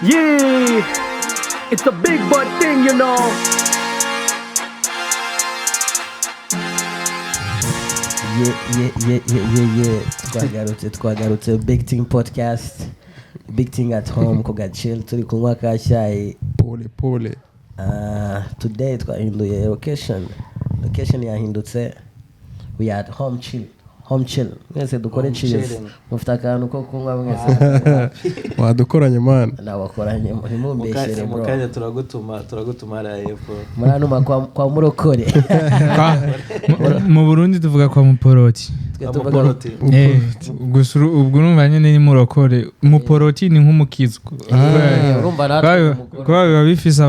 Yeah, it's a big butt thing, you know. Yeah. Twagarutse Big Thing Podcast. Big Thing at home koga chill turi kunywa ka chai. Pole. Today twahinduye location yahindutse. We are at home chill. Mwese dukore cheers. Mufite akantu ko kunywa mwese. Wadukoranye man. Nabakoranye mumbeshere bro. Mukanya turagutuma ara yepfo. Muranuma kwa murokore. Mu Burundi tuvuga kwa muporoti. Gusa ubwo numva nyene ni murokore. Muporoti ni nk'umukizwa. Kwa biba bifise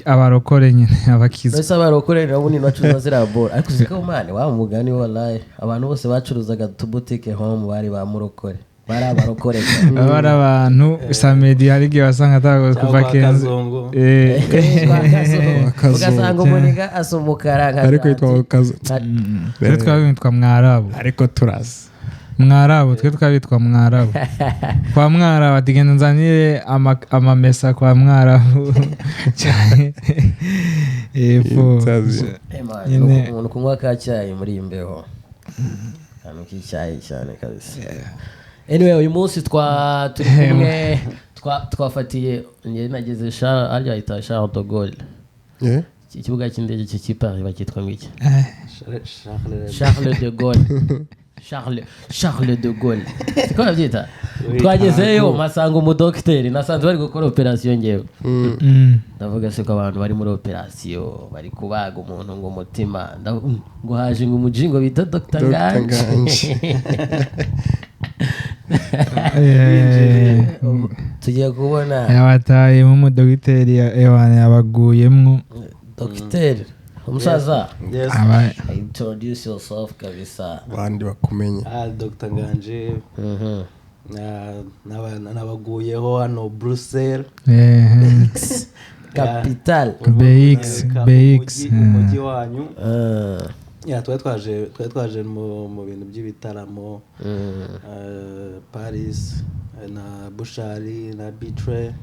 abarokore nyene abakizwa. Bose abarokore nabo ni bacuruza zira bora. Ariko ziko mane wa mugani wallahi. Abantu bose bacuruzaga tubutike home bari ba murokore. Bari abarokore. Abari abantu samedi harige basanga tago kuva kenze. Ugasanga umuniga asumukara nka. Ariko yitwa kazo. Twe twabitwa Mwarabu. Ariko turazi. Mwarabu twe twabitwa Mwarabu. Kwa Mwarabu atigenda nzanire amamesa kwa Mwarabu. Cyane. Umuntu kunywa ka cyayi muri imbeho. Hano k'icyayi cyane kabisa. Anyway, uyu munsi turi kumwe twafatiye ngiye nageze Charles de Gaulle. Ikibuga cy'indege cy'Paris bakitwa ngiki? Charles de Gaulle. Charles de Gaulle. Siko nabyita. Twagezeyo masanga umudokiteri nasanze bari gukora operation ngewe. Ndavuga se ko abantu bari muri operation bari kubaga umuntu ngo umutima ngo haje ngo umujingo bita Dr. Nganje. Tugiye kubona yabataye mu dogiteri yabaguyemwo. Dogiteri umusaza introduce yourself kabisa bandi bakumenye. Dr. Nganje nabaguyeho hano Bruxelles capital BX umujyi wanyu. twari twaje mu bintu by'ibitaramo Paris na Bushari na Bitre.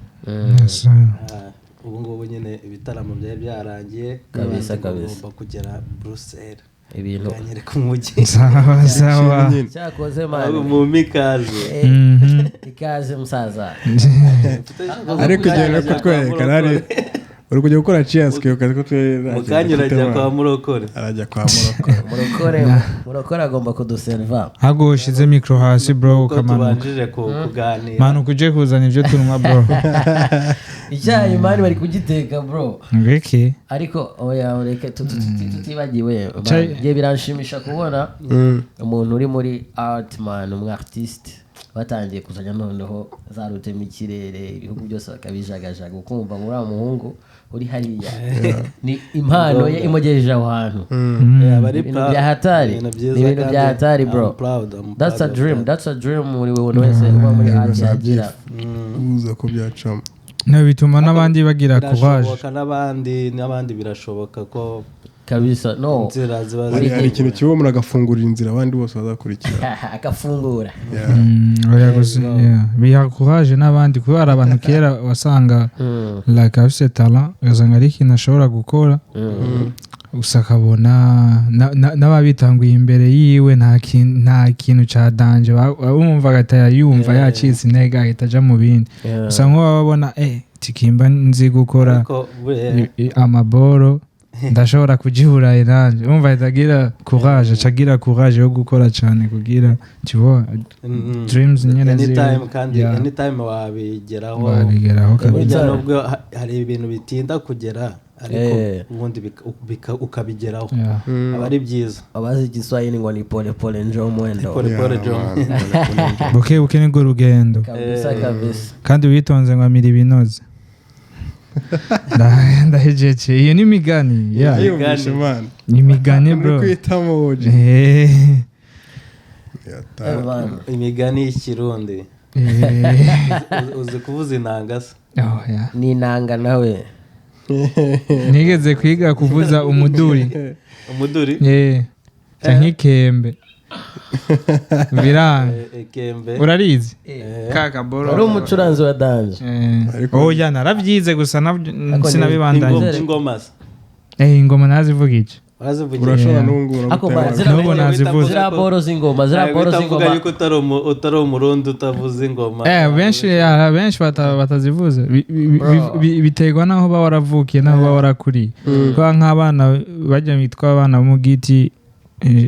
Ubu ngubu nyine ibitaramo byari byarangiye kabisa kugera Bruxelles ibintu kanyereka umujyi sawa cyakoze mane mu mikaze ikaze musaza ariko ugenda kutwereka nari uri kujya gukora cheers kiyo kazi ko twera mukanyurajya kwa murokore arajya kwa murokore murokore agomba kuduserva hagoshize micro hasi bro kamana tubanjije kuganira manu kuje kuzana ibyo turumwa bro icyayi mani bari kugiteka bro ngeke ariko oya ureke tutibagiwe bye biranshimisha kubona umuntu uri muri art man artiste batangiye kuzanya noneho zarute mu kirere ibihugu byose bakabijagajaga ukumva muri muhungu uri hariya ni impano ye imogejeje aho hantu bya hatari ibintu bya hatari bro. That's a dream muri wowe wese uba muri art yagira uza ko byacamo no bituma nabandi bagira courage n'abandi birashoboka ko kabisa no hari ikintu kibo umuntu agafungurira inzira abandi bose bazakurikira akafungura oya gusa biha courage n'abandi kubara abantu kera wasanga like afise talent yazanga ari ikintu ashobora gukora usakabona n'ababitanguye imbere yiwe nta kintu ca danger umva gataya yumva yacitse intege ahita aja mu bindi gusa nko babona tikimba nzi gukora amaboro ndashobora kujihura nanje umva itagira courage acagira courage yo gukora cyane kugira tibo dreams nyene anytime wabigeraho kabisa nubwo hari ibintu bitinda kugera ariko ubundi ukabigeraho abari byiza abazi Kiswahili ngo ni pole pole njoo mwendo buke ni go rugendo kabisa kandi witonze ngo amira ibinoze ndahejeje iyo ni migani ni migani bro kwitamo imigani y'ikirundi uzi kuvuza inanga se ni inanga nawe nigeze kwiga kuvuza umuduri umuduri cyangwa ikembe biranga Ekembe urarizi kaka boro ari umucuranzi wa danje oya narabyize gusa sinabibandanye ingoma nazivuga iki urashobora n'ubu nazivuze ziriya boro z'ingoma yuko utari umurundi utavuze ingoma benshi batazivuze biterwa n'aho baba waravukiye n'aho baba warakuriye kuko nk'abana bajya bitwa abana b'umugiti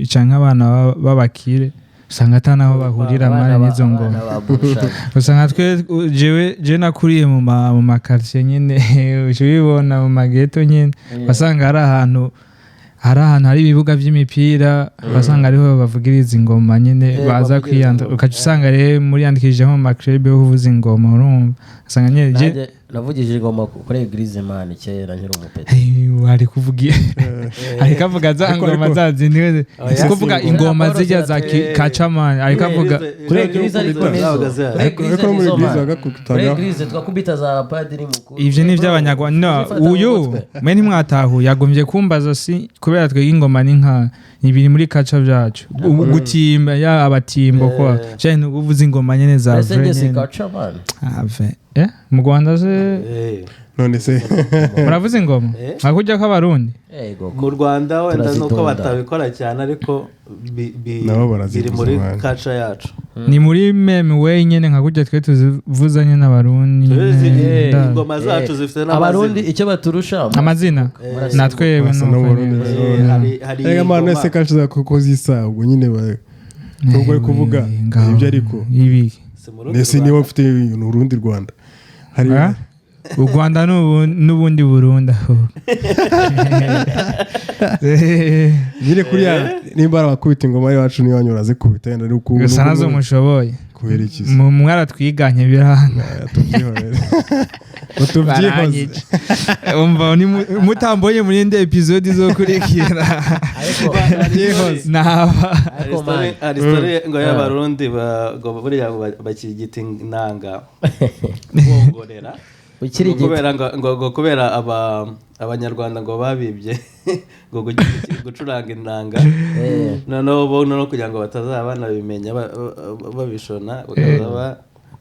cyangwa abana b'abakire usanga atari naho bahurira mani n'izo ngoma usanga jewe nakuriye mu makaritsiye nyine ubibona mu mageto nyine basanga hari ahantu hari ibibuga by'imipira basanga ariho bavugiriza ingoma nyine baza kwiyanda ukaca usanga rero muri yandikishije mu makrebe yo kuvuza ingoma urumva usanga nyine navugije ingoma kuri eglise man kera nkiri umupeti ari kuvuga ari kavuga za ngoma zazi niwe kuvuga ingoma zijya za kacaman ari kavuga kuri eglise ariko neza kuri eglise twakubita za padiri mukuru ivyo ni by'abanyarwanda uyu mwe ntimwatahu yagombye kumbaza si kubera twe ingoma ni nka ibiri muri kaca byacu gutimba ya abatimbo kwa cyane uvuza ingoma nyene za vrene mu Rwanda se none se muravuza ingoma hakujya ko abarundi mu Rwanda wenda nuko batabikora cyane ariko biri muri kaca yacu ni muri meme wenyine nkakujya twe tuzivuzanye n'abarundi ingoma zacu zifite n'amazina abarundi icyo baturusha amazina natwe hari amana se kaca za kuko zisa ubwo nyine bari kuvuga ibyo ariko ibi nese niba mfite urundi Rwanda hari u Rwanda n'ubundi Burundi aho nyine kuriya nimba abakubita ingoma yacu niyo banyura zikubita yenda ari uko gusa nazo mushoboye kubera iki mwara twiganye biranga tubyihorere utubyihoze umva ni mutamboye muri inde episode zo kurikira ariko byihoze naba hari story ngo y'abarundi buriya bakigita inanga bongorera kubera abanyarwanda ngo babibye ngo gucuranga inanga noneho no kugira ngo batazaba banabimenya babishona bakazaba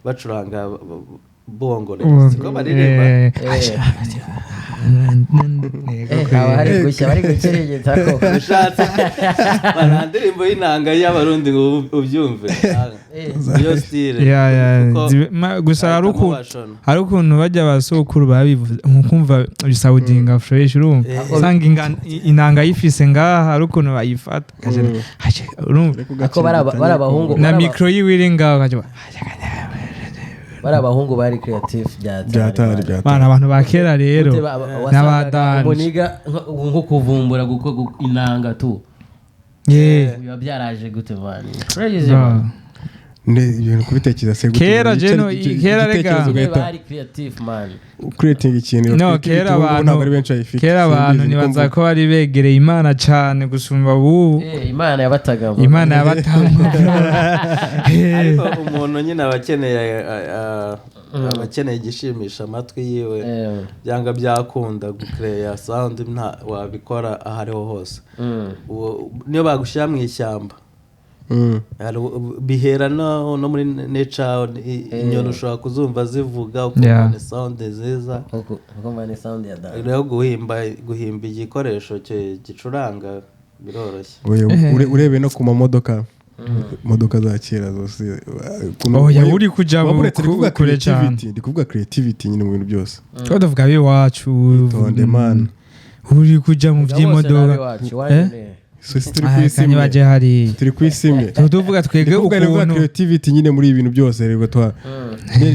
bacuranga bongorera siko baririmba bari gushya bari gukeregeta ko ushatse barandirimbo y'inanga y'abarundi ngo ubyumve iyo style gusa hari ukuntu bajya basokuru babivuze mukumva bisaudinga fresh urumva usanga inanga yifise ngaha hari ukuntu bayifata urumva ko barabahungu na micro yiwiri ngaho kajya bari abahungu bari creative byatari bana abantu bakera rero n'abadanje muniga nko kuvumbura guko inanga tu biba byaraje gute bani ne ibintu kubitekereza se gute kera rega bari creative man creating ikintu no kera abantu nibanza ko bari begereye Imana cyane gusumba ubu Imana yabatagamo ariko umuntu nyine abakeneye igishimisha amatwi yiwe byanga byakunda gucreate sound nta wabikora ahariho hose niyo bagushyira mu ishyamba bihera no muri nature inyoni ushobora kuzumva zivuga ukumva sound nziza rero guhimba igikoresho gicuranga biroroshye urebe no ku mamodoka imodoka za kera zose uri kujya kure cyane ndi kuvuga creativity nyine mu bintu byose twavuga biwacu tonde man uri kujya mu by'imodoka turi kwisimye tuvuga twege ukuntu creativity nyine muri ibintu byose rego twa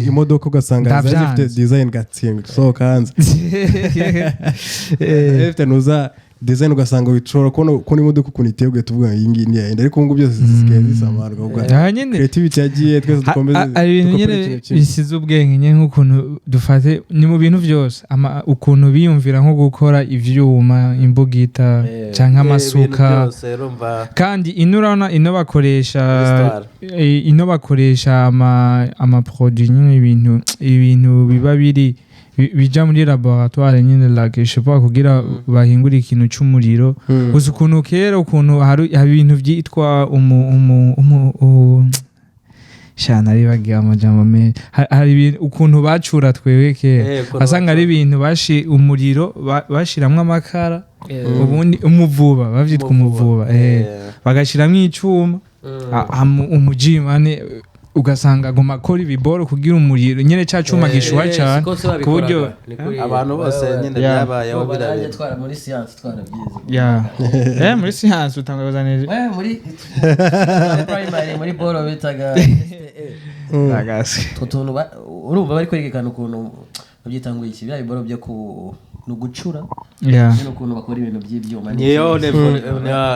imodoka ugasanga zifite design gatsinga sohoka hanze efite nuza design ugasanga wicora ko imodoka ukuntu itebwe tuvuga iyi ngiyi ni yenda ariko ngo byose zisigaye zisamarwa ubwo creativity yagiye twese dukomeze ibintu nyine bisize ubwenge nyine nk'ukuntu dufate ni mu bintu byose ukuntu biyumvira nko gukora ivyuma imbugita cyangwa amasuka kandi ino bakoresha ama produit nyine ibintu biba biri bija muri laboratoire nyine like je sais pas kugira bahingura ikintu cy'umuriro gusa ukuntu kera ukuntu hari ibintu byitwa shana ari bagiye amajambo me hari ukuntu bacura twebwe kera asanga ari ibintu umuriro bashiramwe amakara ubundi umuvuba bavyitwa umuvuba bagashiramwe icuma umujimane ugasanga goma kora ibiboro kugira umuriro nyene ca cuma gishuha cyane ku buryo abantu bose nyine byabayeho birabye twara muri science twarabyize muri science utangazanije muri primary muri boro bitaga bagasi tutuntu urumva bari kwerekana ukuntu babyitanguye iki bya biboro byo nugucura n'ukuntu bakora ibintu by'ibyuma niyo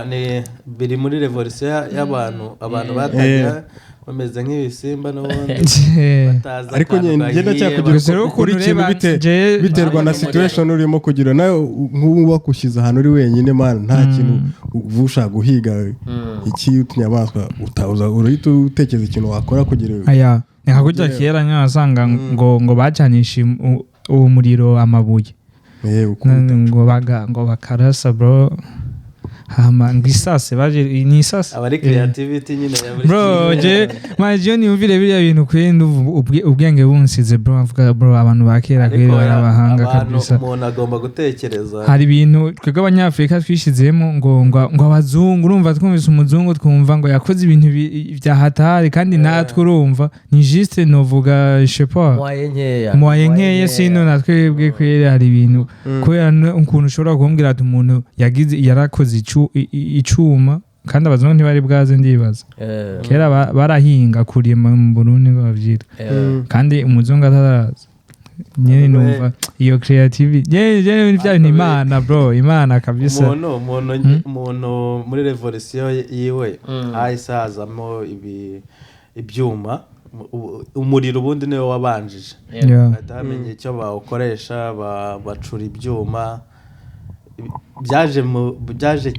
ni biri muri revolution y'abantu batagira bameze nk'ibisimba n'ubundi bataza ariko ngenda cyakugira ukuntu ikintu biterwa na situation urimo kugira nayo nk'ubu bakushyize ahantu uri wenyine man nta kintu uvusha guhiga iki utunyamaswa urahita utekereza ikintu wakora kugira nka kujya kera nyasanga ngo bacanisha uwo muriro amabuye ngo bakarasa bro hama ngisase baje ni isase abari creativity nyine ya buri bro je maje ni umvire biriya bintu kwenda ubwenge bunsize bro avuga bro abantu bakera kwera barabahanga kabisa umuntu agomba gutekereza hari ibintu twebwe abanyafrika twishizemo ngo abazungu urumva twumvise umuzungu twumva ngo yakoze ibintu bya hatari kandi natwe urumva ni juste novuga je sais pas moyen nkeye sino natwebwe kwera hari ibintu kwera ukuntu ushobora kumbwira ati umuntu yarakoze icuma kandi abazungu ntibari bwaze ndibaza kera barahinga kurima mu Burundi bavyita kandi umuzungu ataraza nyene numva iyo creativity je bya imana bro imana kabisa umuntu muri revolution yiwe ayisazamo ibyuma umuriro ubundi niwe wabanjije atamenye icyo bawukoresha bacura ibyuma byaje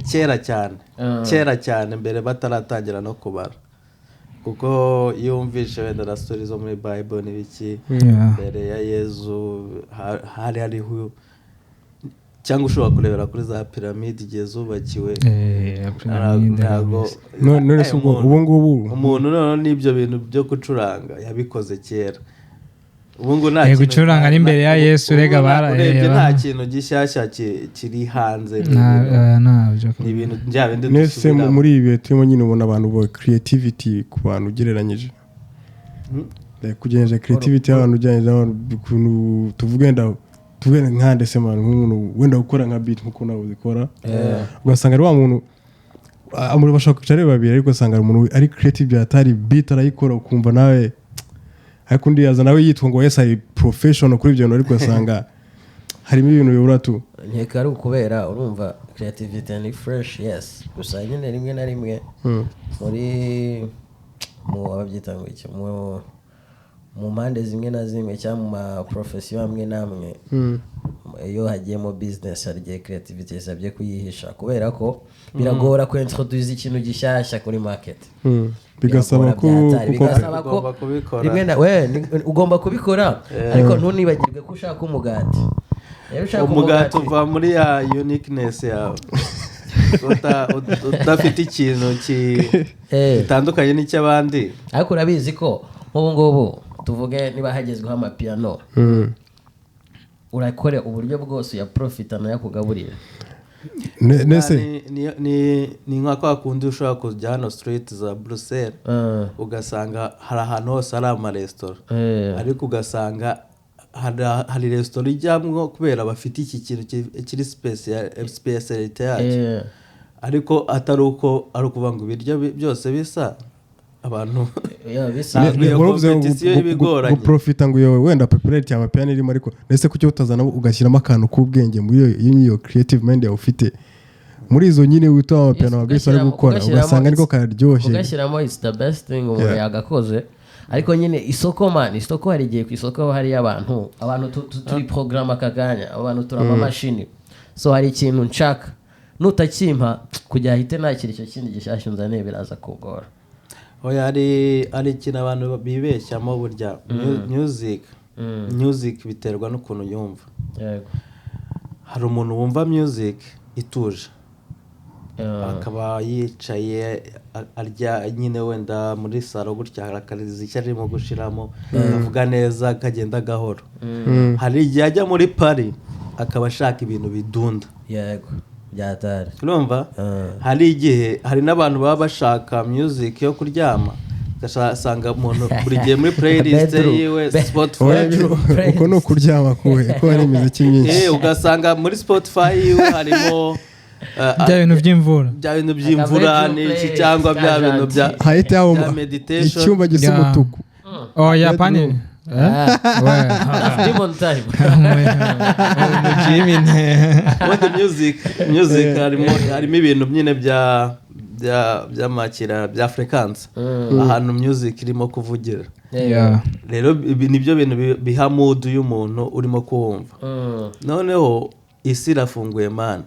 kera cyane mbere bataratangira no kubara kuko yumvishe wenda na stories zo muri Bible n'ibiki mbere ya Yezu hariho cyangwa ushobora kurebera kuri za piramide igihe zubakiwe none ubu ngubu umuntu none n'ibyo bintu byo gucuranga yabikoze kera ubungu nta gucuranga n'imbere ya Yesu rega barebye nta kintu gishyashya kiri hanze ni ibintu byabindi nese muri ibi turimo nyine ubona abantu bo creativity ku bantu ugereranyije kugenza creativity y'abantu ujyanye n'abantu tuvuge nkande se man nk'umuntu wenda gukora nka beat nk'uko nawe uzikora ugasanga ari wa muntu amuri bashaka kwicara babiri ariko usanga umuntu ari creative byatari beat arayikora ukumva nawe ariko undi yaza nawe yitwa ngo yes ari professional kuri ibyo ariko usanga harimo ibintu bibura tu nkeka ari ukubera urumva creativity ni fresh yes gusa nyine rimwe na rimwe muri mu ababyita ngo iki mu mpande zimwe na zimwe cyangwa mu ma profession amwe namwe iyo hagiyemo business hari creativity isabye kuyihisha kubera ko biragora ko introduce ikintu gishyashya kuri market bigasaba ko rimwe na ugomba kubikora ariko ntunibagirwe ko ushaka umugati umugati uva muri ya uniqueness yawe udafite ikintu gitandukanye n'icy'abandi ariko urabizi ko nk'ubu ngubu tuvuge niba hagezweho amapiano urakore uburyo bwose ya profit anayakugaburira ni nka kwa kundi ushobora kujya hano street za Bruxelles ugasanga hari ahantu hose hari amaresitora ariko ugasanga hari resitora ijyamwo kubera bafite iki kintu kiri speciality yacyo ariko atari uko ari ukuvuga ngo ibiryo byose bisa abantu guprofita ngo iyo wenda popularity yawe piano irimo ariko nese kucyo utazana ugashyiramo akantu k'ubwenge muri iyo creative mind yawe ufite muri izo nyine wita amapiano wagese ari gukora ugasanga ariko karyoshye ugashyiramo it's the best thing umuntu yagakoze ariko nyine isoko hari igihe ku isoko hari abantu turi program akaganya abantu turama machine so hari ikintu nshaka nutakimpa kujya hite nakira icyo kindi gishyashya nzane biraza kugora oya ari ikintu abantu bibeshyamo burya music music biterwa n'ukuntu yumva. yego Hari umuntu wumva music ituje akaba yicaye arya nyine wenda muri salo gutya harakariza icyo arimo gushiramo avuga neza akagenda gahoro. Hari igihe ajya muri pari akaba ashaka ibintu bidunda. yego byatari urumva hari igihe hari n'abantu baba bashaka music yo kuryama ugasanga umuntu buri gihe muri playlist yiwe Spotify uko no kuryama ko hari imiziki myinshi ugasanga muri Spotify yiwe harimo bya bintu by'imvura n'iki cyangwa bya bintu bya hahita yaho meditation icyumba gisa umutuku Japani Demon time music harimo ibintu nyine by'amakira bya frequency ahantu music irimo kuvugira. Rero nibyo bintu biha mood y'umuntu urimo kuwumva. Noneho isi irafunguye man,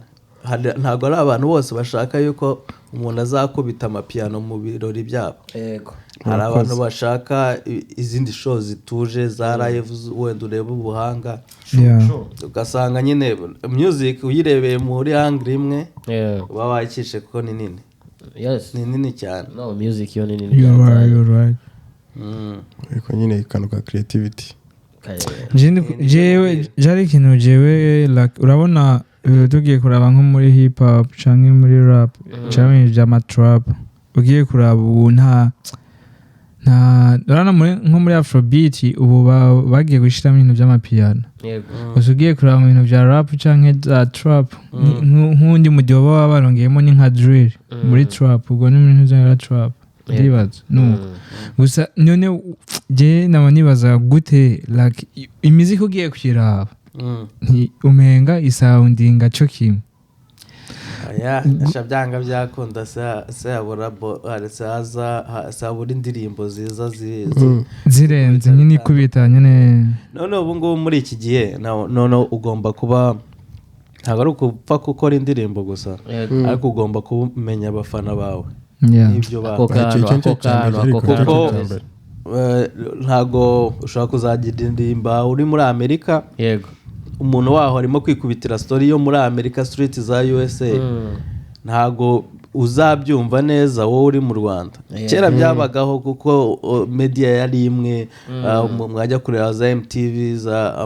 ntabwo ari abantu bose bashaka yuko umuntu azakubita amapiano mu birori byabo. yego hari abantu bashaka izindi show zituje za live wenda ureba ubuhanga ugasanga nyine music uyirebeye muri angle imwe uba wakishe kuko ni nini. ni nini cyane. no music yo ni nini. you're right ariko nyine ikanuka creativity. jewe jari ikintu jewe urabona tugiye kuraba nko muri hip hop canke muri rap canke jama trap ugiye kuraba ubu nta urana nko muri afrobeat ubu bagiye gushiramo ibintu by'amapiano. yego ugiye kuraba mu bintu bya rap canke za trap nk'undi mudiho baba barongeyemo ni nka drill muri trap ubwo ni ibintu bya trap ndibaza no gusa none je nibaza gute like imiziki ugiye kuyiraba umenga isoundinga cyo kimwe. byanga byakunda sabura sabura indirimbo ziza zirenze nyine ikubita nyine. none ubu ngubu muri iki gihe none ugomba kuba ntabwo ari ukupfa gukora indirimbo gusa ariko ugomba kumenya abafana bawe n'ibyo kuko ntabwo ushobora kuzagira indirimba uri muri Amerika. yego umuntu waho arimo kwikubitira story yo muri America street za USA ntago uzabyumva neza wowe uri mu Rwanda. Kera byabagaho kuko media yari imwe mwajya kureba za MTV za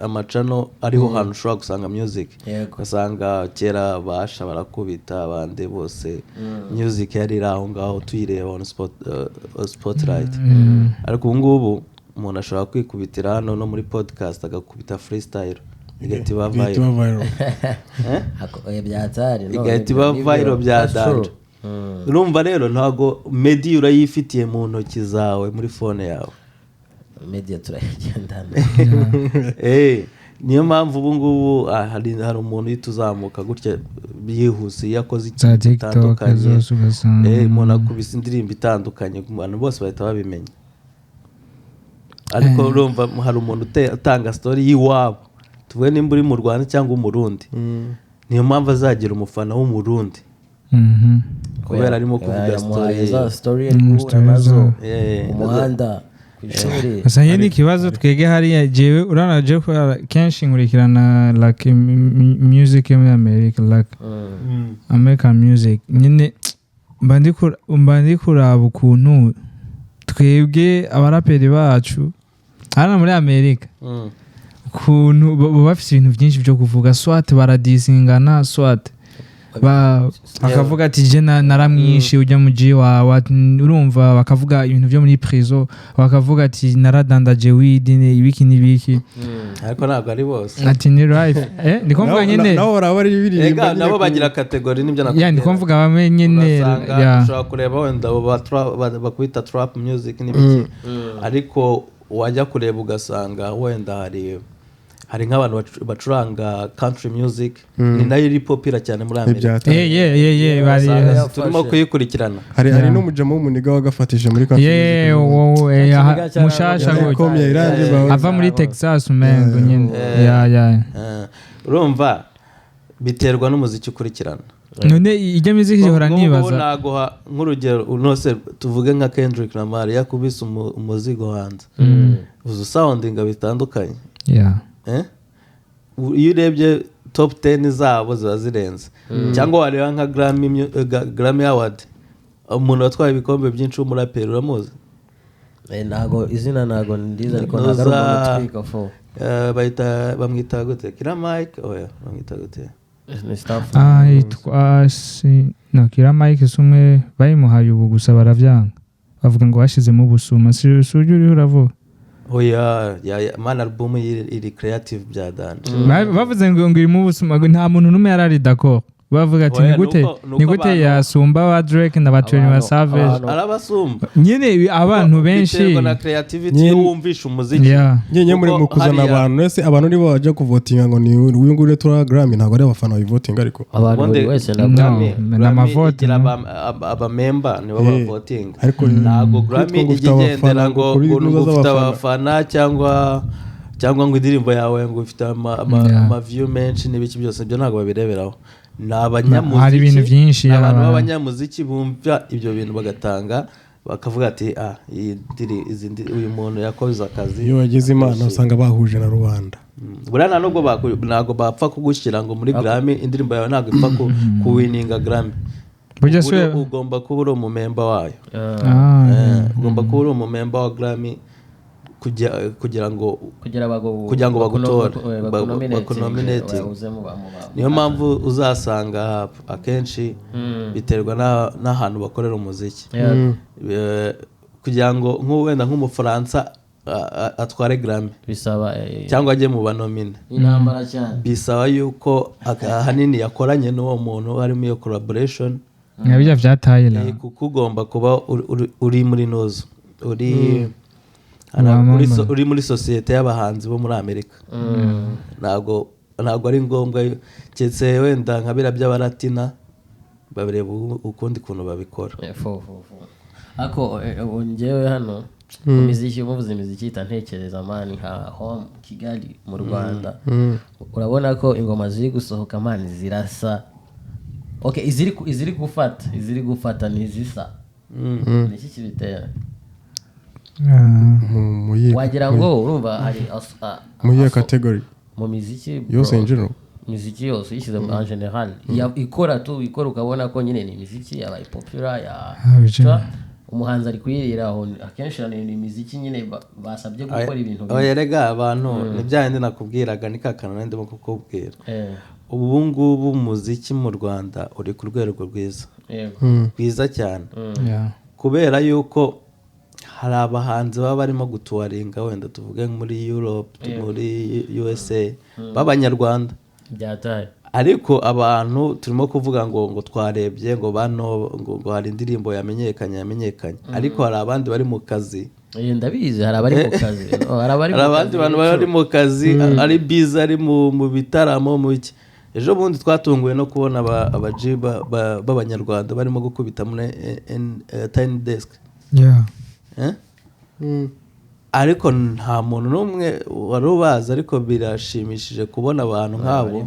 amacano ariho hantu ushobora gusanga music ugasanga kera basha barakubita abandi bose music yari aho ngaho tuyireba on spotlight. ariko ubu ngubu umuntu ashobora kwikubitira hano no muri podcast agakubita freestyle igahita iba viral. igahita iba viral bya danje. urumva rero ntago media urayifitiye mu ntoki zawe muri phone yawe. media turayigendana. niyo mpamvu ubu ngubu hari umuntu yituzamuka gutya byihuse yakoze ikintu gitandukanye. umuntu akubise indirimbo itandukanye abantu bose bahita babimenya. ariko urumva hari umuntu utanga story y'iwabo tuvuge nimba uri mu Rwanda cyangwa umurundi niyo mpamvu azagira umufana w'umurundi kubera arimo kuvuga story umuhanda kwishuri. gusa nyine ikibazo twege hariya jewe urana je ko kenshi nkurikirana like music yo muri America like American music nyine mbandi kuraba ukuntu twebwe abaraperi bacu hano muri Amerika ukuntu bafite ibintu byinshi byo kuvuga swat baradisingana swat bakavuga ati je naramwishe ujya mu ji wawe urumva bakavuga ibintu byo muri prison bakavuga ati naradandaje weed ibiki n'ibiki ariko ntabwo ari bose ati ni life ndiko mvuga nyine nabo bagira category nibyo nakubwira ndiko mvuga bamwe nyine ushobora kureba wenda bakwita trap music n'ibiki ariko wajya kureba ugasanga wenda hari nk'abantu bacuranga country music ni nayo iri popular cyane muri Amerika. turimo kuyikurikirana. hari n'umujamo w'umuniga wagafatije muri country music mushasha ava muri Texas umengo nyine urumva biterwa n'umuziki ukurikirana. none ijya muziki ihora nibaza naguha nk'urugero unose tuvuge nka Kendrick Lamar yakubise umuzigo hanze uzu soundinga bitandukanye iyo urebye top 10 zabo ziba zirenze cyangwa wareba nka Grammy Award umuntu watwaye ibikombe byinshi w'umuraperi uramuzi ntago izina ntago ndiza ariko ntago ari umutwika fo bamwita gute Kira Mike oya bamwita gute Kira Mike sumwe bayimuhaye ubu gusa baravyanga bavuga ngo bashizemo ubusuma suje uri uravuga oya man album iri creative bya dance bavuze ngo irimo ubusuma nta muntu numwe yarari d'accord bavuga ati ni gute yasumba wa Drake na batweni wa Savage arabasumba nyine abantu benshi biterwa na creativity wumvisha umuziki nyenye muri mu kuzana abantu ese abantu nibo baje kuvotinga ngo ni uyu nguyu tura Grammy ntago ari abafana bayivotinga ariko abantu buri wese na amavote aba member nibo bavotinga ntago Grammy igendera ngo ufite abafana cyangwa ngo indirimbo yawe ngo ufite ama view menshi n'ibiki byose byo ntago babireberaho n'abanyamuziki hari ibintu byinshi abantu b'abanyamuziki bumva ibyo bintu bagatanga bakavuga ati uyu muntu yakoze akazi iyo wagize imana usanga bahuje na rubanda burana ntabwo bapfa kugushyira ngo muri Grammy indirimbo yawe ntabwo ipfa kuwininga Grammy ugomba kuba uri umumemba wayo ugomba kuba uri umumemba wa Grammy kugira ngo bagutore bakunominate niyo mpamvu uzasanga akenshi biterwa n'ahantu bakorera umuziki kugira ngo wenda nk'umufaransa atware Grammy cyangwa ajye mu banomine bisaba yuko ahanini yakoranye n'uwo muntu harimo iyo collaboration nkabijya vyatayira kuko ugomba kuba uri muri nozo uri muri sosiyete y'abahanzi bo muri Amerika ntabwo ari ngombwa cyetse wenda nka bira by'abaratina babireba ukundi kuntu babikora ako njyewe hano umuziki umuvuze imiziki itantekereza mani nka home Kigali mu Rwanda urabona ko ingoma ziri gusohoka mani zirasa okay iziri gufata nizisa niki kibitera wagira ngo urumva hari muri category mu muziki yose injiro muziki yose yishyize en general ikora ukabona ko nyine ni muziki yabaye popular umuhanzi ari kuyirira aho akenshi ni imiziki nyine basabye gukora ibintu oyerega abantu nibyandi nakubwiraga ni kakana ndimo kukubwira ubu ngubu umuziki mu Rwanda uri ku rwego rwiza cyane kubera yuko hari abahanzi baba barimo gutuwaringa wenda tuvuge muri Europe muri USA b'abanyarwanda byataye ariko abantu turimo kuvuga ngo twarebye ngo hari indirimbo yamenyekanye ariko hari abandi bari mu kazi ndabizi hari abari mu kazi hari abandi bantu bari mu kazi ari biza ari mu bitaramo mu iki ejo bundi twatunguwe no kubona abajiba b'abanyarwanda barimo gukubita muri Tiny Desk ariko nta muntu n'umwe wari ubazi ariko birashimishije kubona abantu nk'abo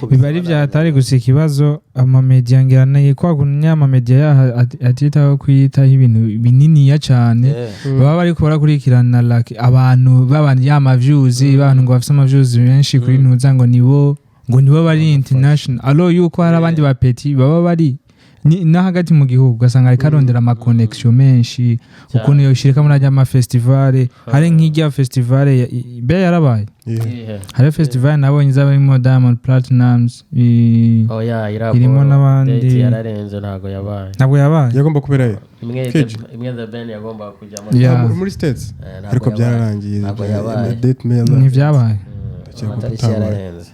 biba ari byatari gusa ikibazo amamedia ngirana kwagunya amamedia yaha atitaho kwiyitaho ibintu bininiya cyane baba bari kubara kurikirana like abantu y'ama views abantu ngo bafite ama views benshi kuri ntuza ngo nibo bari international alo yuko hari abandi bapeti baba bari na hagati mu gihugu gasanga ari karondera ama connection menshi ukuntu yoshirika muri ajya festival hari nk'ijya festival be yarabaye hari festival nabonye z'abarimo Diamond Platnumz irimo n'abandi yararenze ntabwo yabaye yagomba kubera imwe the band yagomba kujya muri States ariko byararangiye ntibyabaye yararenze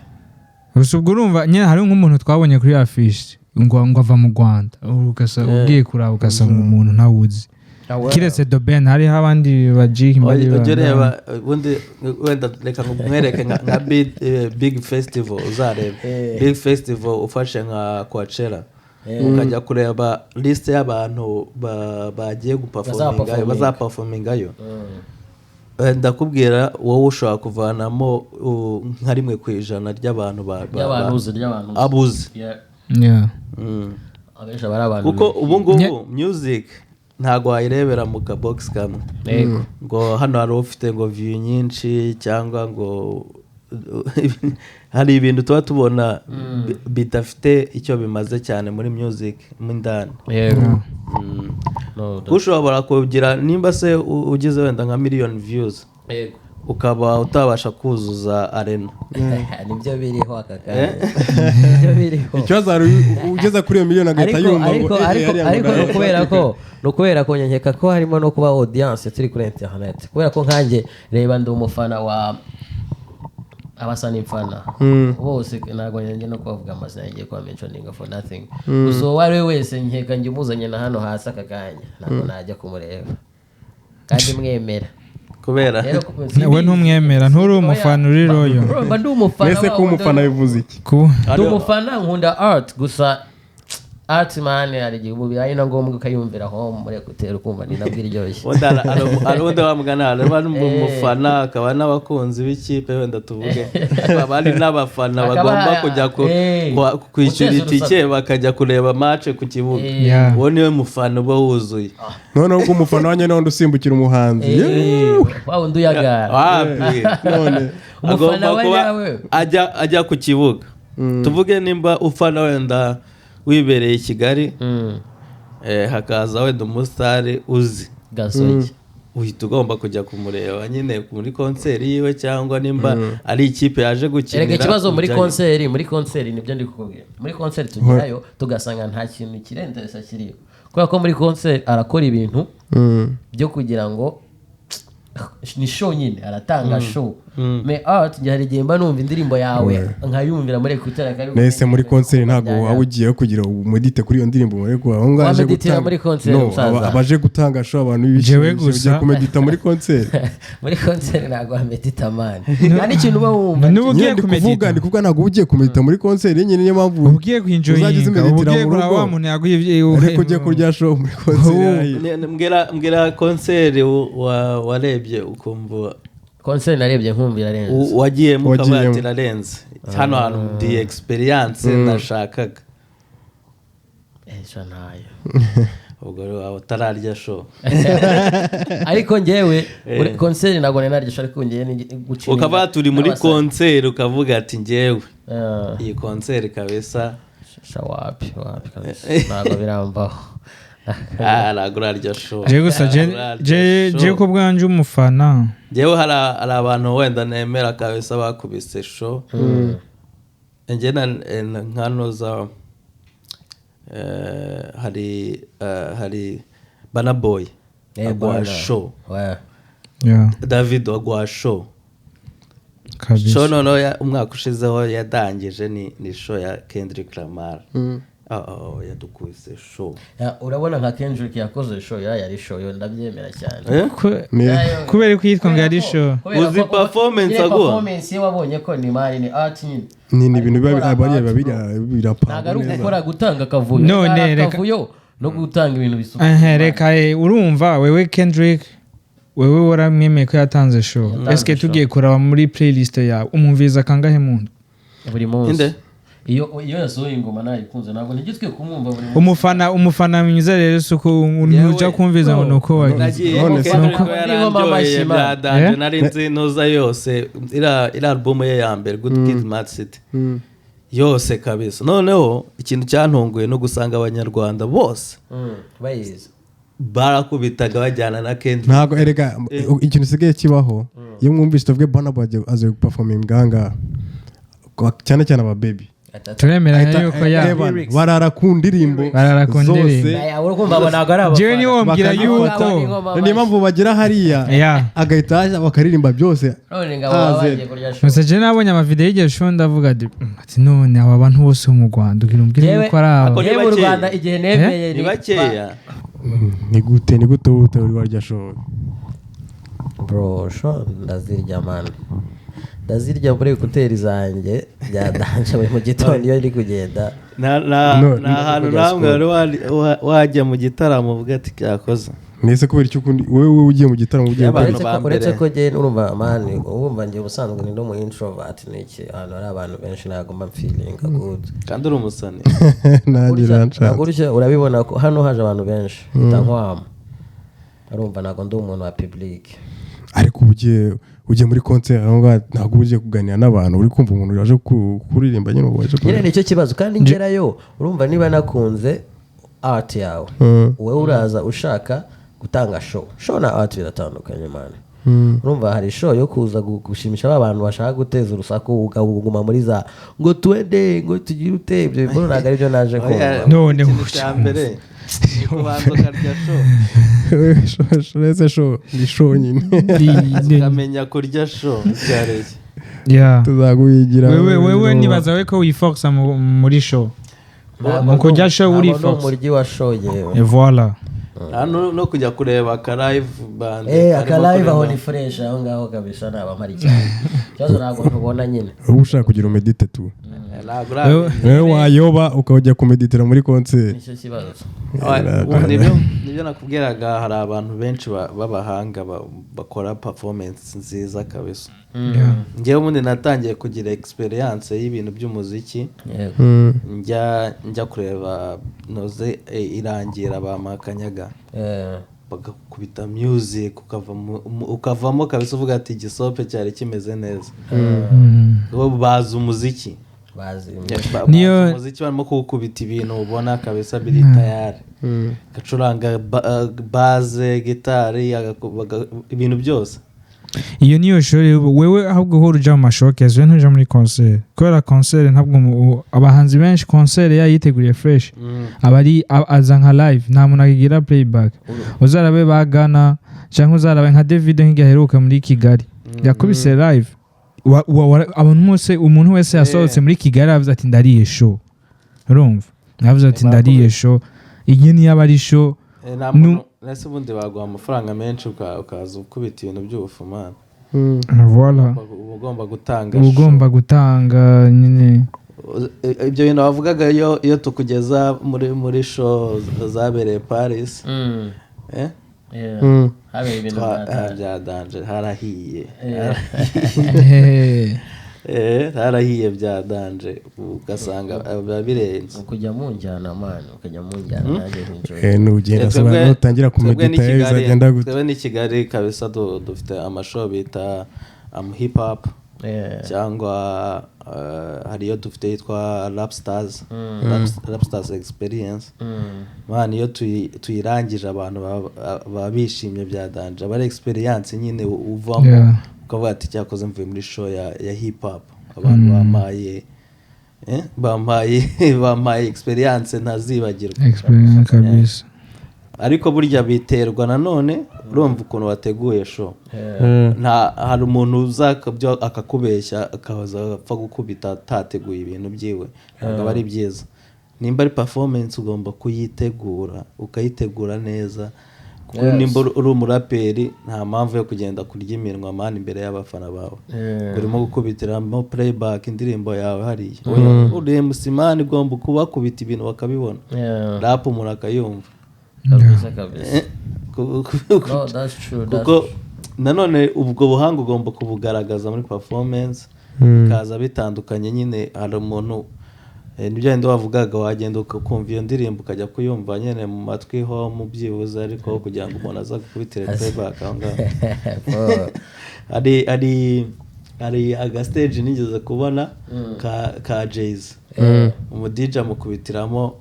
ubwo urumva nyine hari nk'umuntu twabonye kuri affiche ngo ava mu Rwanda ugiye kuraba ugasanga umuntu ntawuzi kiretse Doben hariho abandi bajiki ureba ubundi wenda reka nkwereke nka big festival uzareba big festival ufashe nka Coachella ukajya kureba list y'abantu bagiye guperformingayo bazaperformingayo ndakubwira wowe ushobora kuvanamo nka 1% ry'abantu abuze kuko ubu ngubu music ntabwo wayirebera mu ka box kamwe ngo hano hari ufite ngo view nyinshi cyangwa ngo hari ibintu tuba tubona bitafite icyo bimaze cyane muri music mu ndani ushobora kugira nimba se ugize wenda nka million views ukaba utabasha kuzuza arena nibyo biriho akakanya nibyo biriho ikibazo ugeza kuri iyo miliyoni agahita yumva ngo ariko no kubera ko nyekeka ko harimo no kuba audience turi kuri internet kubera ko nkanjye reba ndi umufana wa abasani mfana bose ntabwo njye no kuvuga amazina ngiye kwa mentioning for nothing so wari wese nkeka njye umuzanye na hano hasi akakanya ntabwo najya kumureba kandi mwemera kubera we ntumwemera nturi umufana uri royo mba ndi umufana wese ko umufana bivuze iki ndi umufana nkunda art gusa art man ari gihugu ari na ngombwa ukayumvira aho muri kutera ukumva ni nabwo iryoshye wenda wamugana ari umufana akaba n'abakunzi b'ikipe wenda tuvuge abandi n'abafana bagomba kujya kwishyura itike bakajya kureba match ku kibuga uwo niwe mufana uba wuzuye noneho ubwo umufana wanjye n'undi usimbukira umuhanzi wawe nduyagara none agomba kuba ajya ku kibuga tuvuge nimba ufana wenda wibereye i Kigali hakaza wenda umusitari uzi Gasogi uhita ugomba kujya kumureba nyine muri konseri yiwe cyangwa nimba ari ikipe yaje gukinira erega ikibazo muri konseri nibyo ndi kukubwira muri konseri tugerayo tugasanga nta kintu kirenteresa kiriyo kubera ko muri konseri arakora ibintu byo kugira ngo ni show nyine aratanga show me art njye hari igihe mba numva indirimbo yawe nkayumvira muri kutera kari nese muri concert ntago waba ugiye kugira umedite kuri iyo ndirimbo muri ko aho ngaje gutanga muri concert musaza abaje gutanga show abantu bibijewe gusa kumedita muri concert muri concert ntago amedita man kandi ikintu uba wumva n'ubugiye kumedita ndi kuvuga ntago ugiye kumedita muri concert nyine niyo mpamvu ugiye kwinjoyinga ugiye kuri wa muntu yaguye kujya kurya show muri concert mbwira concert warebye ukumva concert narebye nkumva irarenze wagiye mukabati irarenze hano hantu di experience nashakaga nayo ubwo utararya show ariko njyewe concert nagone naryo show ariko ngiye gucina ukaba turi muri concert ukavuga ati njyewe iyi concert kabisa shawapi kabisa ntabwo birambaho aragura ryo show je ko bwanje umufana jewe hari abantu wenda nemera kabisa bakubise show nje nkano za hari Bana Boy agwa show David agwa show show noneho umwaka ushizeho yadangije ni show ya Kendrick Lamar yadukubise show urabona nka Kendrick yakoze show yari show yo ndabyemera cyane kubera ko yitwa ngo yari show uzi performance agwa performance wabonye ko ni mari ni art nyine ni ibintu birapanga ntabwo ari gukora gutanga kavuyo none kavuyo no gutanga ibintu bisuka reka urumva wewe Kendrick wewe waramwemeye ko yatanze show eske tugiye kuraba muri playlist yawe umumviza kangahe muntu buri munsi iyo yasohoye ingoma nayikunze ntabwo ntigitwe kumwumva buri umufana mwiza rero suko unuja kumviza ngo nuko wagize nari nzi noza yose ira album ye ya mbere Good Kid Mad City yose kabisa noneho ikintu cyantunguye no gusanga abanyarwanda bose bayizi barakubitaga bajyana na Kendrick ntago erega ikintu sigaye kibaho iyo mwumvise tuvuge Bana Boy aze performing ganga cyane cyane aba baby turemera yuko barara ku ndirimbo zose jewe ni wombwira yuko niyo mpamvu bagira hariya agahita haza bakaririmba byose gusa je nabonye amavideo y'iryo show ndavuga ati none aba bantu bose mu Rwanda ugira umbwire yuko ari abo mu Rwanda igihe nemeye ni bakeya ni gute uri warya show bro show ndazirya man ndazirya muri kuteri zanjye byadanje mu gitondo iyo ndi kugenda na hantu namwe wajya mu gitaramo uvuga ati cyakoze nese kubera icyo ukundi wowe ugiye mu gitaramo ugiye uretse ko jye urumva mani urumva njye ubusanzwe ni mu introvert niki ahantu hari abantu benshi ntabwo mba feeling good kandi uri umusani gutya urabibona ko hano haje abantu benshi ntankwama urumva ntabwo ndi umuntu wa public ariko ugiye muri concert aho ngaho ntabwo ugiye kuganira n'abantu uri kumva umuntu yaje kuririmba nyine waje nyine nicyo kibazo kandi ngerayo urumva niba nakunze art yawe wowe uraza ushaka gutanga show na art biratandukanye mane urumva hari show yo kuza gushimisha abantu bashaka guteza urusaku ukaguma muri za ngo twende ngo tugire ute ibyo biboro ntabwo aribyo naje kumva none cyambere kubanza ukarya show ni show nyine ukamenya kurya show cyareshye tuzaguyigira wewe nibaza we ko wifoxa muri show mu kujya show uri fox umuryi wa show yewe voilà no kujya kureba aka live band aka live aho ni fresh aho ngaho kabisa naba mari cyane cyazo ntabwo ntubona nyine ushaka kugira umedite tu wewe wayoba ukajya kumeditira muri concert nicyo kibazo nibyo nakubwiraga hari abantu benshi b'abahanga bakora performance nziza kabisa njyewe ubundi natangiye kugira experience y'ibintu by'umuziki njya kureba noze irangira bamakanyaga bagakubita music ukavamo kabisa uvuga ati igisope cyari kimeze neza bo bazi umuziki niyo umuziki barimo kuwukubita ibintu ubona kabisa biri tayari gacuranga baze gitari ibintu byose iyo niyo shori wewe ahubwo uhora uja mu mashowcase we ntuja muri concert kubera concert ntabwo abahanzi benshi concert yayiteguriye fresh abari aza nka live nta muntu akigira playback uzarabe bagana cyangwa uzarabe nka David nk'igaheruka muri Kigali yakubise live umuntu wese yasohotse muri Kigali avuze ati ndariye show urumva navuze ati ndariye show iyi ni yaba ari show nese ubundi baguha amafaranga menshi ukaza ukubita ibintu by'ubufumana voilà ugomba gutanga nyine ibyo bintu bavugaga iyo tukugeza muri show zabereye Paris habe ibintu bya danje harahiye harahiye bya danje ugasanga biba birenze ukujya mu njyana mani ukajya mu njyana nanjye nk'injoye n'ugenda sobanura nutangira kumedita bizagenda gute twebwe ni Kigali kabisa dufite amashow bita hip hop cyangwa hariyo dufite yitwa Rap Stars Experience mani iyo tuyirangije abantu baba bishimye bya danje aba ari experience nyine uvamo ukavuga ati cyakoze mvuye muri show ya hip hop abantu bamaye experience ntazibagirwa experience kabisa ariko burya biterwa nanone urumva ukuntu wateguye show hari umuntu uzakabyo akakubeshya akaza apfa gukubita atateguye ibintu byiwe ntabwo ari byiza nimba ari performance ugomba kuyitegura ukayitegura neza kuko nimba uri umuraperi nta mpamvu yo kugenda kurya iminwa mani imbere y'abafana bawe urimo gukubitiramo playback indirimbo yawe hariya uri musimani ugomba kubakubita ibintu bakabibona rap umuntu akayumva kabisa no that's true kuko nanone ubwo buhanga ugomba kubugaragaza muri performance kaza bitandukanye nyine hari umuntu nibyo ndi wavugaga wagenda ukumva iyo ndirimbo ukajya kuyumva nyene mu matwi ho mu byibuze ariko kugira ngo umuntu aza gukubitira playback aho ngaho ari aga stage nigeze kubona ka Jay-Z umu DJ amukubitiramo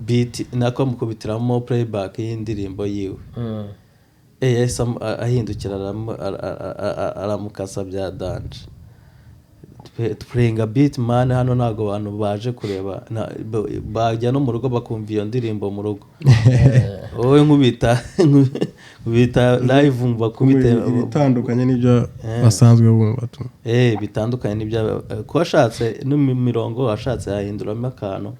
beat nako amukubitiramo playback y'indirimbo yiwe yesa ahindukira aramukasa bya danje playing a beat man hano nago abantu baje kureba bajya no mu rugo bakumva iyo ndirimbo mu rugo wowe nkubita live bakubite bitandukanye n'ibyo basanzwe bumva tu bitandukanye n'ibyo ko ashatse n'imirongo ashatse yahinduramo akantu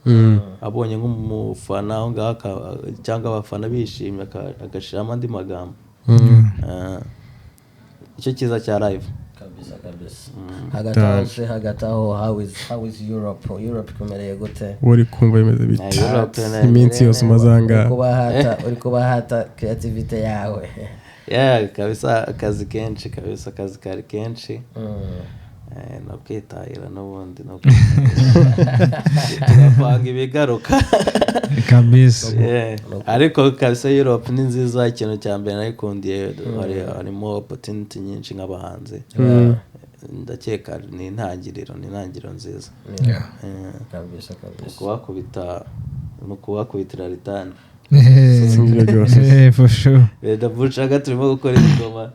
abonye nk'umufana aho ngaho cyangwa abafana bishimye agashiramo andi magambo icyo kiza cya live kabisa hagati aho how is Europe kumereye gute uri kumva bimeze biti Europe iminsi yose umazanga uri kubahata creativity yawe kabisa akazi kenshi kabisa akazi kari kenshi no kwitahira n'ubundi no tugapanga ibigaruka kabisa ariko kabisa Europe ni nziza ikintu cya mbere nayikundiye harimo opportunity nyinshi nk'abahanzi ndakeka ni intangiriro nziza kabisa kubakubitira ritani for sure Reda Bucaga turimo gukora ingoma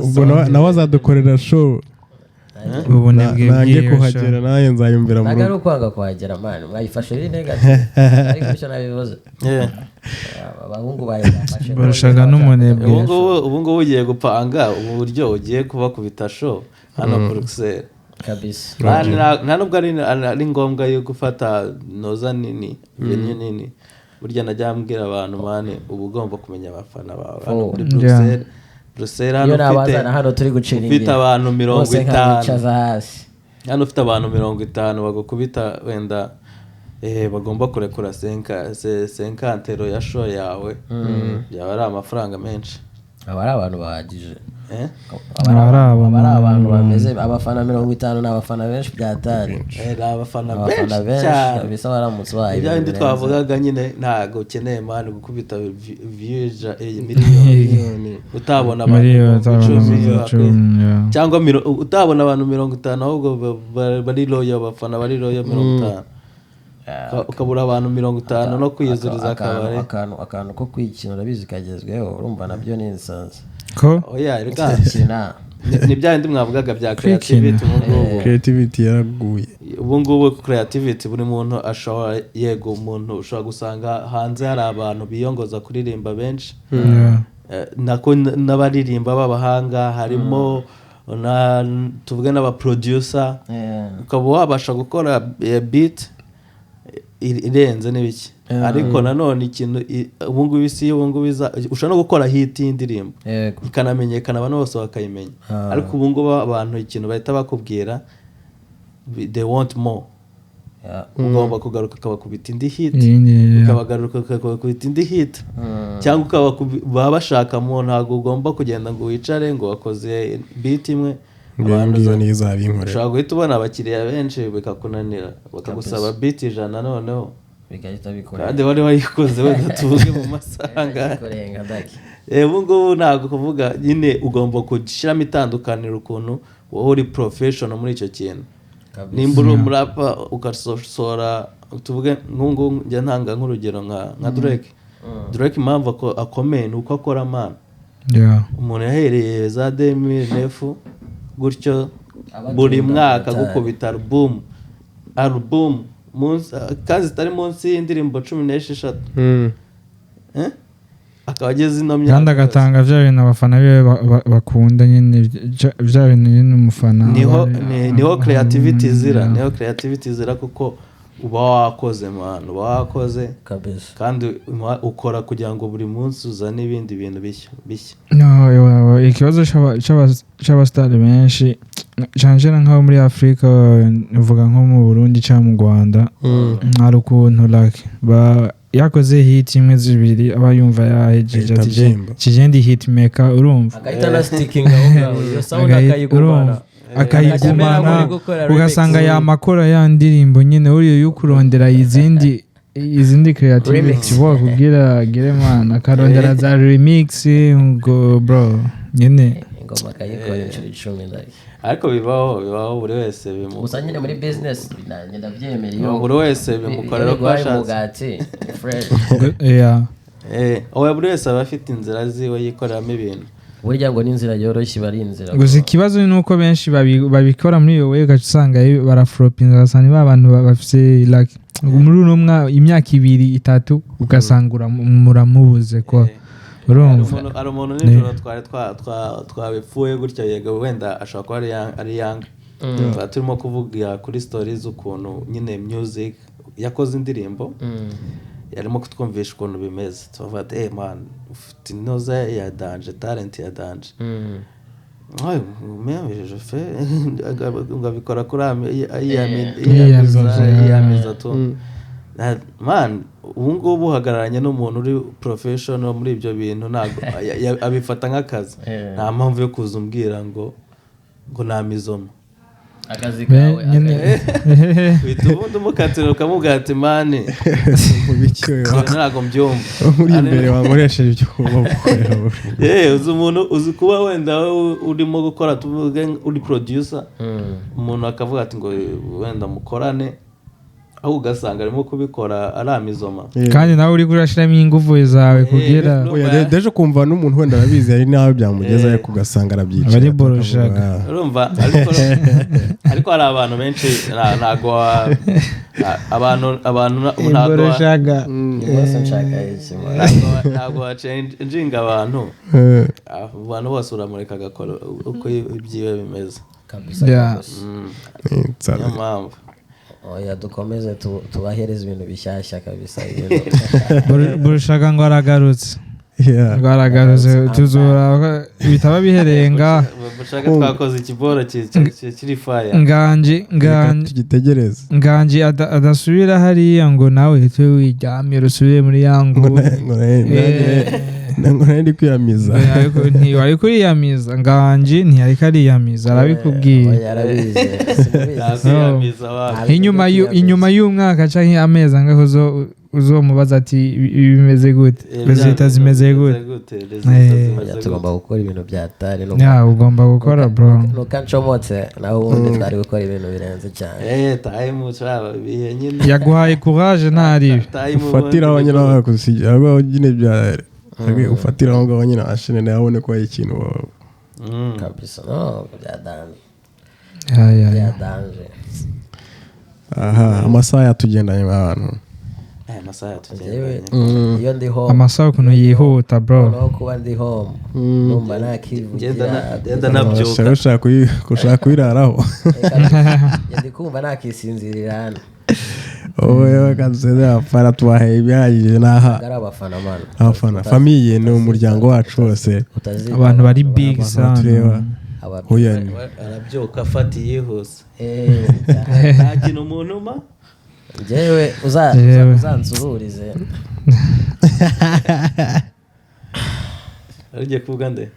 ubwo nawe azadukorera show ubunebwe nanjye kuhagera nawe nzayumvira mu rugo kwanga kuhagera mani mwayifashe iri negative ariko icyo nabivuze abahungu bayifashe barushaga n'umunebwe ubu ngubu ugiye gupanga uburyo ugiye kubakubita show hano Bruxelles kabisa nta nubwo ari ngombwa yo gufata noza nini venue nini burya najya mbwira abantu mane ubu ugomba kumenya abafana bawe hano muri Bruxelles hano turi gucira ufite abantu 50 hano ufite abantu 50 bagukubita wenda bagomba kurekura 50 ya show yawe byaba ari amafaranga menshi aba ari abantu bahagije ari abantu bameze abafana 50 n'abafana benshi byatari abafana benshi bisa baramutse bayi ibyo ndi twavugaga nyine ntago ukeneye mani gukubita views miliyoni utabona abantu cyangwa utabona abantu 50 ahubwo bari loyo abafana bari loyo 50 ukabura abantu 50 no kwiyuzuriza akabare akantu ko kwikinira bizi kagezweho urumva nabyo ni insanze ko oya rega ni bya ndi mwavugaga bya creativity yaraguye ubu ngubu creativity buri muntu ashobora yego umuntu ushobora gusanga hanze hari abantu biyongoza kuririmba benshi nako n'abaririmba b'abahanga harimo tuvuge n'aba producer ukaba wabasha gukora beat irenze n'ibiki ariko nanone ikintu ubungu bisi ubungu biza ushobora no gukora hit y'indirimbo ikanamenyekana abantu bose bakayimenya ariko ubungu abantu ikintu bahita bakubwira they want more ugomba kugaruka kabakubita indi hit ukabagaruka kabakubita indi hit cyangwa ukaba bashaka mu ntago ugomba kugenda ngo wicare ngo wakoze beat imwe abantu zanizabinkore ushobora guhita ubona abakiriya benshi bikakunanira bakagusaba beat 100 noneho bigahita bikora kandi wari wayikoze wenda tuvuge mu masanga ubu ngubu ntabwo kuvuga nyine ugomba gushyiramo itandukaniro ukuntu wowe uri professional muri icyo kintu nimba uri umurapa ugasohora tuvuge nk'ubu njya ntanga nk'urugero nka Drake impamvu akomeye ni uko akora mana umuntu yahereye za 2009 gutyo buri mwaka gukubita album kazi zitari munsi y'indirimbo 16 akaba ageze ino myaka kandi agatanga bya bintu abafana be bakunda nyine bya bintu nyine umufana niho creativity zira kuko uba wakoze man uba wakoze kabisa kandi ukora kugira ngo buri munsi uzane ibindi bintu bishya no ikibazo cy'abastari benshi chanjera nkaho muri Afrika uvuga nko mu Burundi cyangwa mu Rwanda hari ukuntu like yakoze hit imwe zibiri aba yumva yahejeje kigenda hit maker urumva agahita na sticking aho iyo sound akayigumana ugasanga yamakora ya ndirimbo nyine uriyo yukurondera izindi creativity bo kugira man akarondera za remix ngo bro nyine ingoma kayikora inshuro 10 ndari ariko bibaho buri wese gusa nyine muri business ndabyemereye buri wese bimukorera ko ashatse fresh buri wese aba afite inzira ziwe yikoreramo ibintu burya ngo n'inzira yoroshye bari inzira gusa ikibazo ni uko benshi babikora muri iyo way ugasanga baraflopinga basanga babantu bafite like muri uno imyaka 2-3 ugasanga muramubuze ko urumva ari umuntu nijoro twabipfuye gutya yego wenda ashobora kuba ari young turimo kuvuga kuri stories ukuntu nyine music yakoze indirimbo yarimo kutwumvisha ukuntu bimeze tuvuga ati man ufite inoza ya danje talent ya danje umejeje fe ngabikora kuri iyamiza tu man ubu ngubu uhagararanye n'umuntu uri professional muri ibyo bintu ntabwo abifata nk'akazi nta mpamvu yo kuza umbwira ngo namizoma akazi kawe uhita ubundi umukatira ukamubwira ati mani ntabwo mbyumva uri imbere wankoresheje ibyo gukorera uzi umuntu uzi kuba wenda urimo gukora tuvuge uri producer umuntu akavuga ati ngo wenda mukorane aho ugasanga arimo kubikora aramizoma kandi nawe uri kurashiramo ingufu zawe kugira deje kumva n'umuntu wenda arabizi ari nawe byamugeza ariko ugasanga arabyica ari boroshaga urumva ariko hari abantu benshi ntago abantu boroshaga bose nshaka iki ntago wacenging abantu bose uramureka agakora uko ibyiwe bimeze kabisa niyo mpamvu oya dukomeze tubahereza ibintu bishyashya kabisa burushaga ngo aragarutse tuzura bitaba biherenga bushaka twakoze ikiboro kiri fire tugitegereze nganji adasubira hariya ngo nawe twe wijyamye usubire muri yangu ngo nari kwiyamiza ntiwari kwiyamiza nganji ntiyari kariyamiza arabikubwiye inyuma y'umwaka cyangwa amezi angahe uzomubaza ati bimeze gute rezita zimeze gute tugomba gukora ibintu bya tari ugomba gukora bro nukancomotse naho ubundi twari gukora ibintu birenze cyane yaguhaye courage ntari ufatira aho nyine wakusigira aho nyine bya ufatira aho ngaho nyine ashine nawe abone ko ari ikintu kabisa no byadanje amasaha yatugendanye abantu iyo ndi home amasaha ukuntu yihuta bro no kuba ndi home numva nakivugira ushaka kuyiraraho ndi kumva nakisinzirira wowe kanzera fara twahe ibihagije naha abafana famiye ni umuryango wacu wose abantu bari big sana arabyuka afatiye hose ntakintu umuntu ma njyewe uzansuhurize ugiye kuvuga nde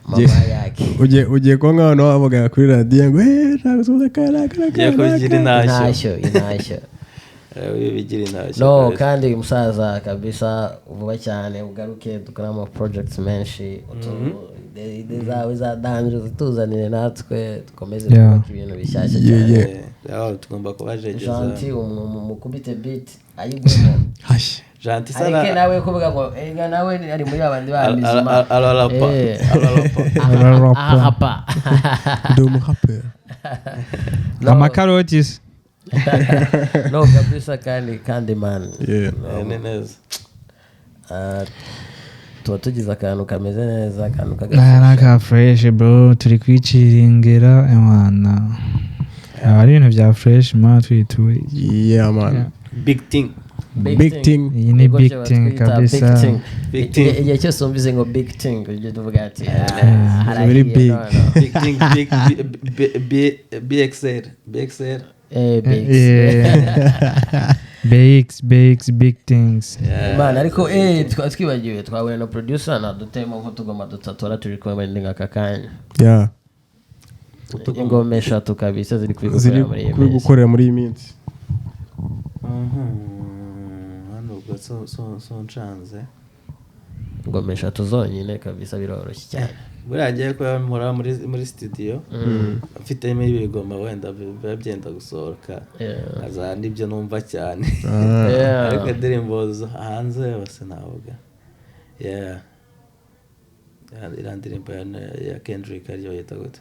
mama yake ugiye ko nk'abantu bavuga kuri radiyo ngo ntabwo kubigira intashyo bigira intashyo no kandi umusaza kabisa vuba cyane ugaruke dukora ama projects menshi zawe za danje zituzanire natwe dukomeze kubaka ibintu bishyashya cyane tugomba kubajegeza Janti umukubite beat ayigwemo Janti sana ariko nawe kuvuga ngo ega nawe ari muri abandi bamizima ararapa ndumu hape amakarotis no kabisa kandi man neza tuba tugize akantu kameze neza akantu ka fresh bro turi kwiciringira emana ari ibintu bya fresh man twituye man big thing iyi ni big thing kabisa igihe cyose wumvise ngo big thing ujye tuvuga ati very big BXL big things man ariko twibagiwe twabona na producer na dutemo nko tugoma dutatora turi kumwe n'aka kanya ingoma eshatu kabisa ziri gukorera muri iyi minsi hano ubwo so nshanze ingoma eshatu zonyine kabisa biroroshye cyane buriya agiye kuba mpora muri studio mfitemo ibigoma wenda biba byenda gusohoka aza nibyo numva cyane ariko indirimbo hanze yose navuga iriya ndirimbo ya Kendrick ariyo yita gute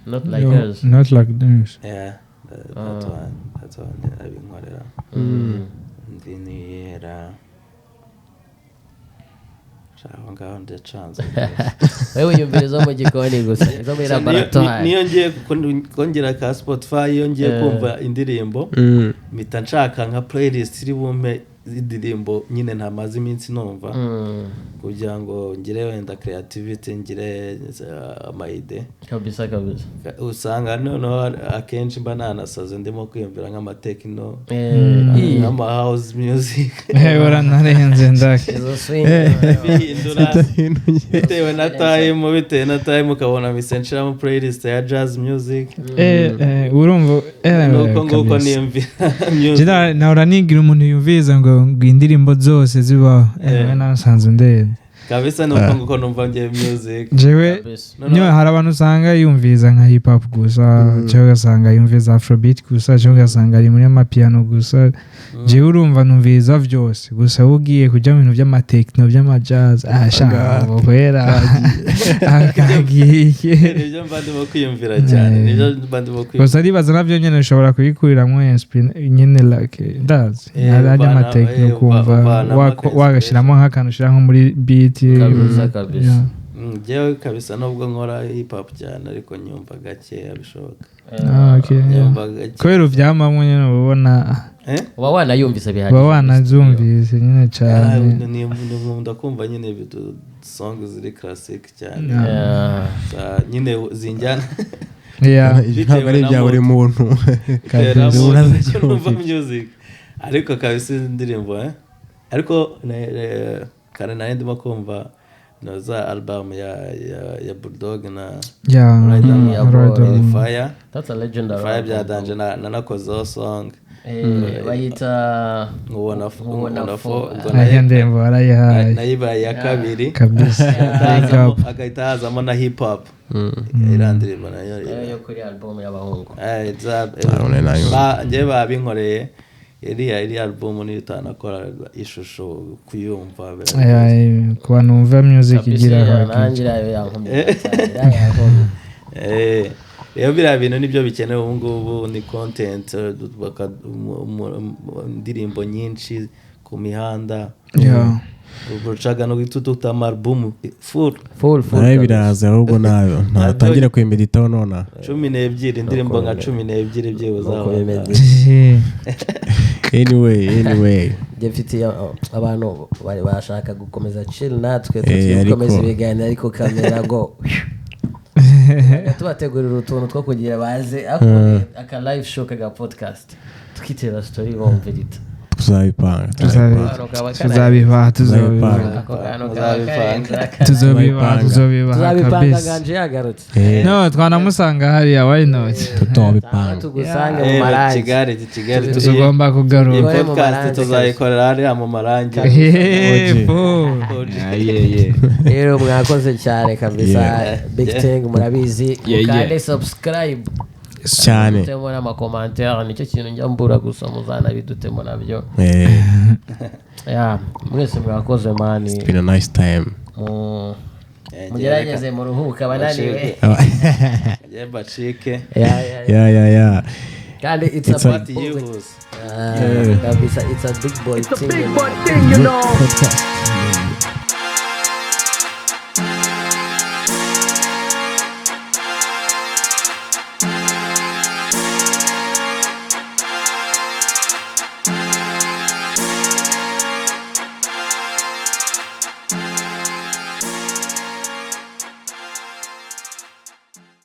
not like hers that's one abinkorera ndinira shaho ngaho ndacanze wewe yumvira zo mu gikoni gusa zo muri laboratoire niyo ngiye kongera ka Spotify iyo ngiye kumva indirimbo mita nshaka nka playlist iri bume indirimbo nyine ntamaze iminsi numva kugira ngo ngire wenda creativity ngire amayide kabisa usanga noneho akenshi mba nanasaze ndimo kwiyumvira nk'amatekino nk'ama house music uranarenze ndake bihindura bitewe na time ukabona misenshira mu playlist ya jazz music urumva nuko nguko niyumvira music nawe nigira umuntu yumviza ngo indirimbo zose zibaho nasanze ndende kabisa nuko nguko numva ngiye music jewe niyo hari abantu usanga yumviza nka hip hop gusa cyangwa ugasanga yumviza afrobeat gusa cyangwa ugasanga ari muri amapiano gusa jewe urumva numviza byose gusa ugiye kujya mu bintu by'amatekno by'amajazz ashaka guhera akagiye nibyo mba ndimo kwiyumvira cyane nibyo mba ndimo kwiyumvira gusa aribaza nabyo nyine ushobora kubikuriramo nyine like ndazi hari amatekno kumva wagashyiramo nk'akantu ushyira nko muri beat kabisa jewe kabisa nubwo nkora hip hop cyane ariko nyumva gakeya bishoboka kubera ubyamamo nyine ubona uba wanayumvise bihagije uba wanazumvise nyine cyane ndakumva nyine song ziri classic cyane nyine zinjyana ntabwo ari ibya buri muntu numva music ariko kabisa indirimbo ariko kare nari ndimo kumva za album ya Bulldog na Fire. That's a legendary Fire bya Danje nanakozeho song bayita ubona fo aya ndembo arayihaye nayibaye ya kabiri kabisa agahita hazamo na hip hop irandirimbo nayo kuri album y'abahungu njye babinkoreye iri album niyo utanakora ishusho kuyumva ku bantu bumva music igira rero biriya bintu nibyo bikenewe ubu ngubu ni content indirimbo nyinshi ku mihanda ubucaga no gutututa album full nayo biraza ahubwo nayo ntatangira kwimeditaho nona 12 indirimbo nka 12 byibuzaho anyway Jefiti abantu bari bashaka gukomeza chill natwe tukomeza ibiganiro ariko kamera go tubategurira utuntu two kugira baze aka live show kaga podcast tukitera story bomverita tuzabipanga ganje yagarutse no twanamusanga hariya why not tugusange mu marangi Kigali tugomba kugaruka podcast tuzayikorera hariya mu marangi rero mwakoze cyane kabisa Big Thing murabizi mukande subscribe cyane dutemo n'amakomantere nicyo kintu njya mbura gusa muzana bidutemo nabyo mwese mwakoze mani it's been a nice time mugerageze mu ruhuka bananiwe bacike kandi it's a big boy thing, you know.